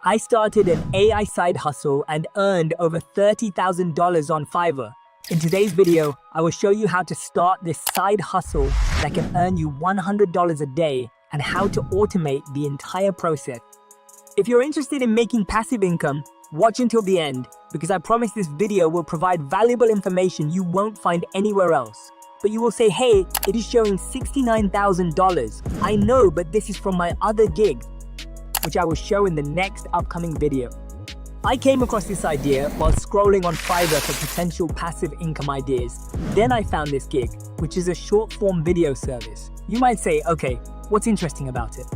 I started an AI side hustle and earned over $30,000 on Fiverr. In today's video, I will show you how to start this side hustle that can earn you $100 a day and how to automate the entire process. If you're interested in making passive income, watch until the end because I promise this video will provide valuable information you won't find anywhere else. But you will say, hey, it is showing $69,000. I know, but this is from my other gig, which I will show in the next upcoming video. I came across this idea while scrolling on Fiverr for potential passive income ideas. Then I found this gig, which is a short-form video service. You might say, okay, what's interesting about it?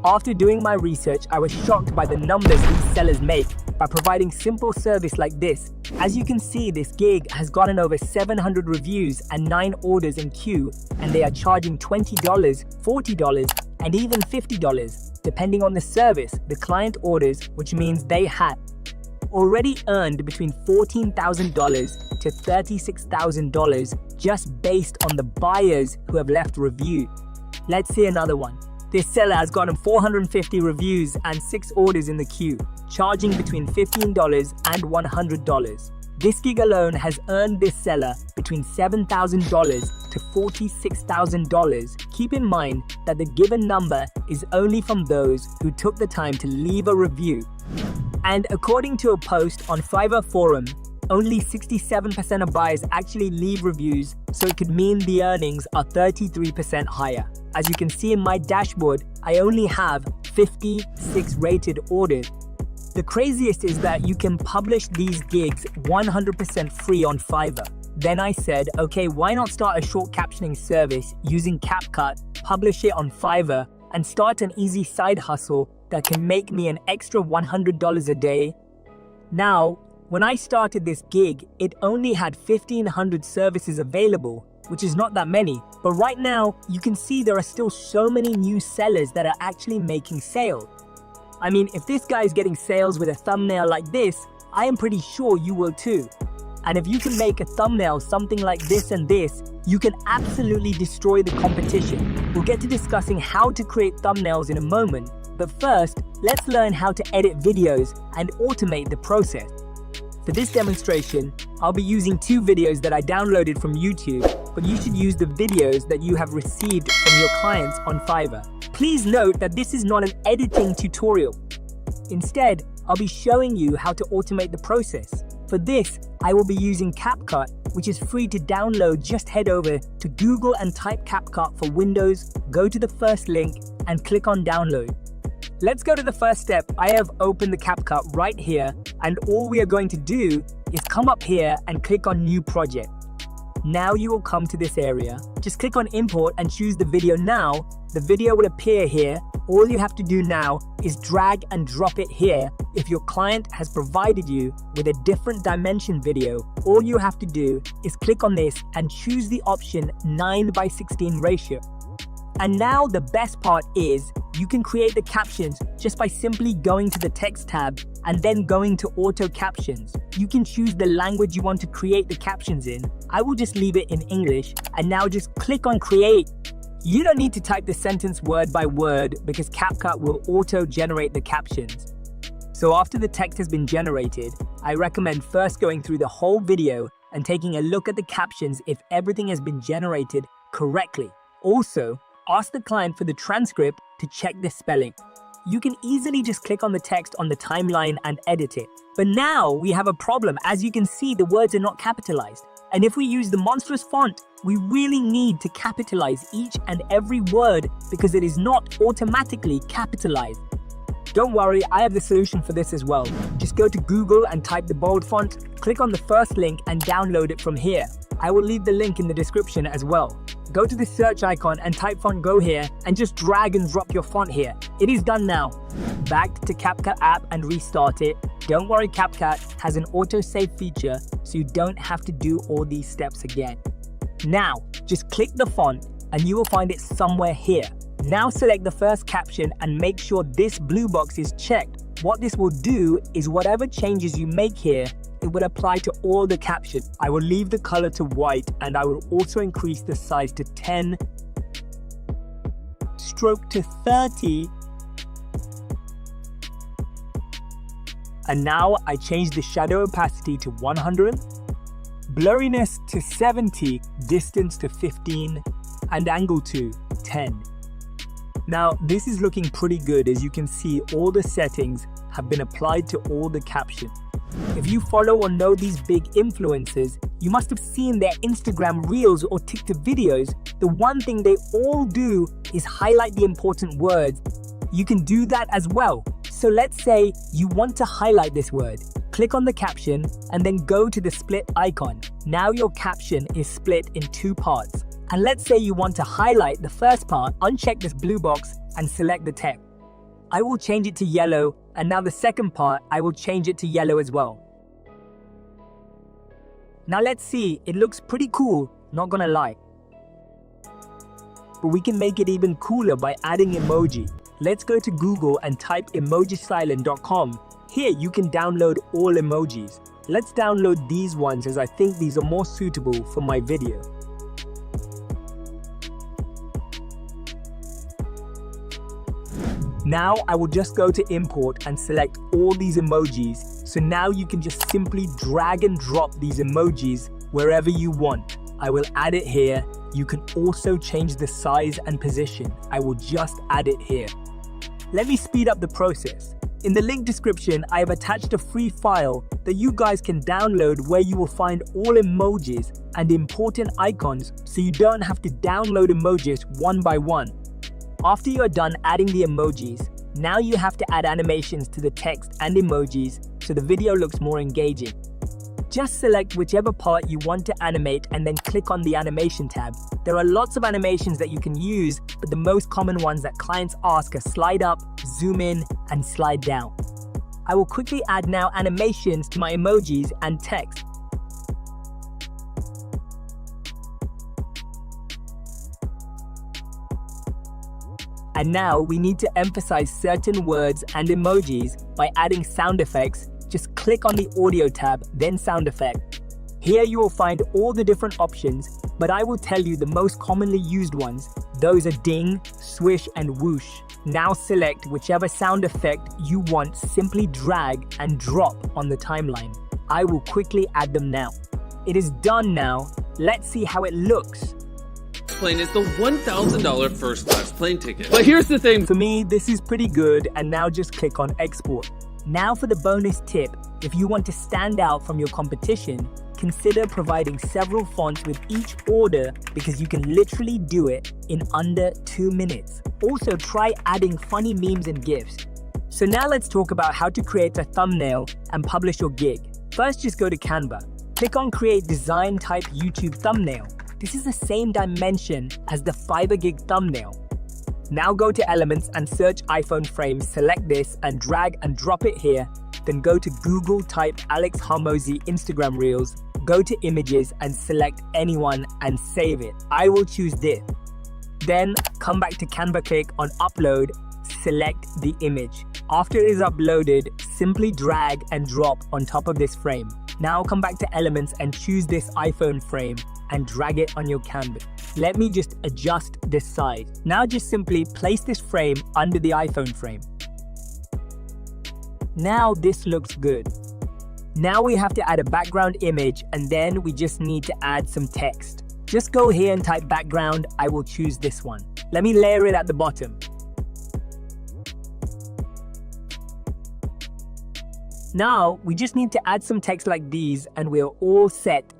After doing my research, I was shocked by the numbers these sellers make by providing simple service like this. As you can see, this gig has gotten over 700 reviews and 9 orders in queue, and they are charging $20, $40, and even $50, depending on the service the client orders, which means they have already earned between $14,000 to $36,000 just based on the buyers who have left reviews. Let's see another one. This seller has gotten 450 reviews and 6 orders in the queue, charging between $15 and $100. This gig alone has earned this seller between $7,000 to $46,000. Keep in mind that the given number is only from those who took the time to leave a review. And according to a post on Fiverr forum, only 67% of buyers actually leave reviews, so it could mean the earnings are 33% higher. As you can see in my dashboard, I only have 56 rated orders. The craziest is that you can publish these gigs 100% free on Fiverr. Then I said, okay, why not start a short captioning service using Capcut, publish it on Fiverr, and start an easy side hustle that can make me an extra $100 a day? Now, when I started this gig, it only had 1,500 services available, which is not that many. But right now, you can see there are still so many new sellers that are actually making sales. I mean, if this guy is getting sales with a thumbnail like this, I am pretty sure you will too. And if you can make a thumbnail something like this and this, you can absolutely destroy the competition. We'll get to discussing how to create thumbnails in a moment, but first, let's learn how to edit videos and automate the process. For this demonstration, I'll be using 2 videos that I downloaded from YouTube, but you should use the videos that you have received from your clients on Fiverr. Please note that this is not an editing tutorial. Instead, I'll be showing you how to automate the process. For this, I will be using Capcut, which is free to download. Just head over to Google and type Capcut for Windows, go to the first link, and click on download. Let's go to the first step. I have opened the Capcut right here, and all we are going to do is come up here and click on New Project. Now you will come to this area. Just click on Import and choose the video now. The video will appear here. All you have to do now is drag and drop it here. If your client has provided you with a different dimension video, all you have to do is click on this and choose the option 9:16 ratio. And now the best part is you can create the captions just by simply going to the text tab and then going to auto captions. You can choose the language you want to create the captions in. I will just leave it in English, and now just click on create. You don't need to type the sentence word by word because Capcut will auto generate the captions. So after the text has been generated, I recommend first going through the whole video and taking a look at the captions if everything has been generated correctly. Also, ask the client for the transcript to check the spelling. You can easily just click on the text on the timeline and edit it. But now we have a problem. As you can see, the words are not capitalized. And if we use the monstrous font, we really need to capitalize each and every word because it is not automatically capitalized. Don't worry, I have the solution for this as well. Just go to Google and type the bold font, click on the first link and download it from here. I will leave the link in the description as well. Go to the search icon and type font go here and just drag and drop your font here. It is done now. Back to Capcut app and restart it. Don't worry, Capcut has an auto-save feature so you don't have to do all these steps again. Now, just click the font and you will find it somewhere here. Now select the first caption and make sure this blue box is checked. What this will do is whatever changes you make here, it will apply to all the captions. I will leave the color to white and I will also increase the size to 10, stroke to 30, And now I change the shadow opacity to 100, blurriness to 70, distance to 15, and angle to 10. Now, this is looking pretty good. As you can see, all the settings have been applied to all the captions. If you follow or know these big influencers, you must have seen their Instagram reels or TikTok videos. The one thing they all do is highlight the important words. You can do that as well. So let's say you want to highlight this word. Click on the caption and then go to the split icon. Now your caption is split in two parts. And let's say you want to highlight the first part, uncheck this blue box and select the text. I will change it to yellow, and now the second part, I will change it to yellow as well. Now let's see, it looks pretty cool, not gonna lie. But we can make it even cooler by adding emoji. Let's go to Google and type emojisilent.com. Here you can download all emojis. Let's download these ones as I think these are more suitable for my video. Now I will just go to import and select all these emojis. So now you can just simply drag and drop these emojis wherever you want. I will add it here. You can also change the size and position. I will just add it here. Let me speed up the process. In the link description, I have attached a free file that you guys can download where you will find all emojis and important icons so you don't have to download emojis one by one. After you are done adding the emojis, now you have to add animations to the text and emojis so the video looks more engaging. Just select whichever part you want to animate and then click on the animation tab. There are lots of animations that you can use, but the most common ones that clients ask are slide up, zoom in, and slide down. I will quickly add now animations to my emojis and text. And now we need to emphasize certain words and emojis by adding sound effects. Just click on the audio tab, then sound effect. Here you will find all the different options, but I will tell you the most commonly used ones. Those are ding, swish, and whoosh. Now select whichever sound effect you want, simply drag and drop on the timeline. I will quickly add them now. It is done now. Let's see how it looks. Plane is the $1,000 first class plane ticket. But here's the thing. For me, this is pretty good, and now just click on export. Now for the bonus tip, if you want to stand out from your competition, consider providing several fonts with each order because you can literally do it in under 2 minutes. Also try adding funny memes and GIFs. So now let's talk about how to create a thumbnail and publish your gig. First, just go to Canva. Click on create design type YouTube thumbnail. This is the same dimension as the Fiverr gig thumbnail. Now go to Elements and search iPhone frame, select this and drag and drop it here. Then go to Google, type Alex Hormozi Instagram Reels, go to Images and select anyone and save it. I will choose this. Then come back to Canva, click on Upload, select the image. After it is uploaded, simply drag and drop on top of this frame. Now come back to Elements and choose this iPhone frame and drag it on your canvas. Let me just adjust this size. Now just simply place this frame under the iPhone frame. Now this looks good. Now we have to add a background image and then we just need to add some text. Just go here and type background. I will choose this one. Let me layer it at the bottom. Now we just need to add some text like these and we're all set.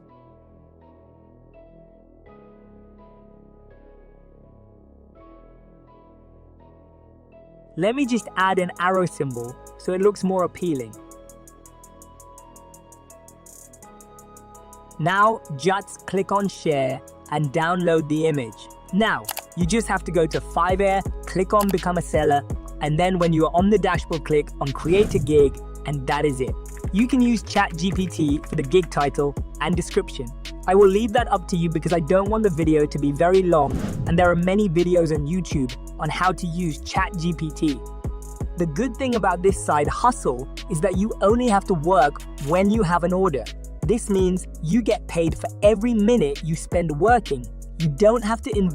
Let me just add an arrow symbol so it looks more appealing. Now just click on share and download the image. Now you just have to go to Fiverr, click on become a seller, and then when you are on the dashboard, click on create a gig, and that is it. You can use ChatGPT for the gig title and description. I will leave that up to you because I don't want the video to be very long, and there are many videos on YouTube on how to use ChatGPT. The good thing about this side hustle is that you only have to work when you have an order. This means you get paid for every minute you spend working. You don't have to invest